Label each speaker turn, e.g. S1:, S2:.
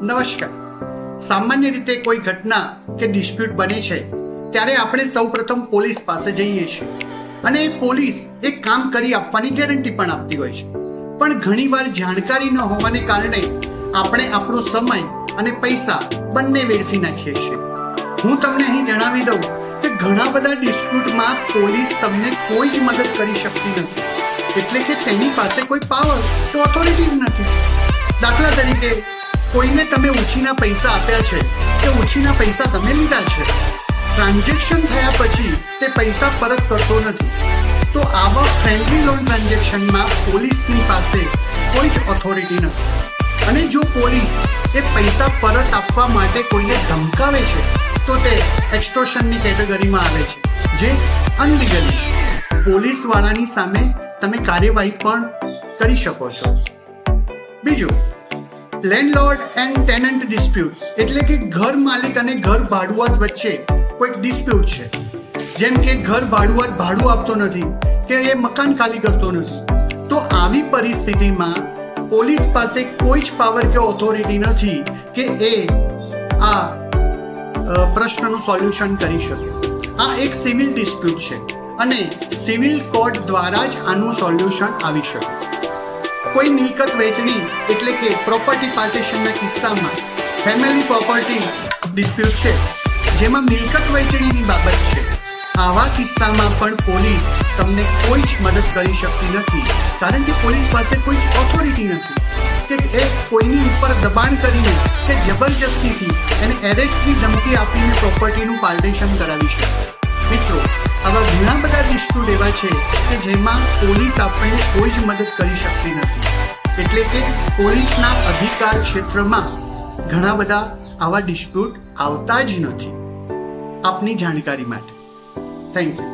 S1: નમસ્કાર. સામાન્ય રીતે કોઈ ઘટના કે ડિસ્પ્યુટ બને છે ત્યારે આપણે સૌપ્રથમ પોલીસ પાસે જઈએ છીએ અને પોલીસ એક કામ કરી આપવાની ગેરંટી પણ આપતી હોય છે. પણ ઘણીવાર જાણકારી ન હોવાને કારણે આપણે આપણો સમય અને પૈસા બંને વેડફી નાખીએ છીએ. હું તમને અહીં જણાવી દઉં કે ઘણા બધા ડિસ્પ્યુટમાં પોલીસ તમને કોઈ જ મદદ કરી શકતી નથી, એટલે કે તેની પાસે કોઈ પાવર કે ઓથોરિટી જ નથી. દાખલા તરીકે કોઈને તમે ઉછીના પૈસા આપ્યા છે કે ઉછીના પૈસા તમે લીધા છે, ટ્રાન્ઝેક્શન થયા પછી તે પૈસા પરત કરતો નથી, તો આવા ફ્રેન્ડલી લોન ટ્રાન્ઝેક્શનમાં પોલીસની પાસે કોઈ જ ઓથોરિટી નથી. અને જો પોલીસ એ પૈસા પરત આપવા માટે કોઈને ધમકાવે છે તો તે એક્સટોર્શનની કેટેગરીમાં આવે છે, જે અનલીગલી છે. પોલીસવાળાની સામે તમે કાર્યવાહી પણ કરી શકો છો. બીજું, લેન્ડલોર્ડ એન્ડ ટેનન્ટ ડિસ્પ્યુટ, એટલે કે ઘર માલિક અને ઘર ભાડુઆત વચ્ચે કોઈક ડિસ્પ્યુટ છે. જેમ કે ઘર ભાડુઆત ભાડું આપતો નથી કે એ મકાન ખાલી કરતો નથી, તો આવી પરિસ્થિતિમાં પોલીસ પાસે કોઈ જ પાવર કે ઓથોરિટી નથી કે એ આ પ્રશ્નનું સોલ્યુશન કરી શકે. આ એક સિવિલ ડિસ્પ્યુટ છે અને સિવિલ કોર્ટ દ્વારા જ આનું સોલ્યુશન આવી શકે. કોઈ મિલકત વેચણી એટલે કે પ્રોપર્ટી પાર્ટીશનના કિસ્સામાં ફેમિલી પ્રોપર્ટી ડિસ્પ્યુટ છે, જેમાં મિલકત વેચણીની બાબત છે. આવા કિસ્સામાં પણ પોલીસ તમને કોઈ જ મદદ કરી શકતી નથી, કારણ કે પોલીસ પાસે કોઈ ઓથોરિટી નથી કે એ કોઈની ઉપર દબાણ કરીને કે જબરજસ્તીથી એને એરેસ્ટની ધમકી આપીને પ્રોપર્ટીનું પાર્ટીશન કરાવી શકે. મિત્રો, આવા ઘણા બધા ડિસ્પ્યુટ એવા છે કે જેમાં પોલીસ આપણને કોઈ જ મદદ કરી શકતી નથી, એટલે કે પોલીસના અધિકાર ક્ષેત્રમાં ઘણા બધા આવા ડિસ્પ્યુટ આવતા જ નથી. આપની જાણકારી માટે થેન્ક યુ.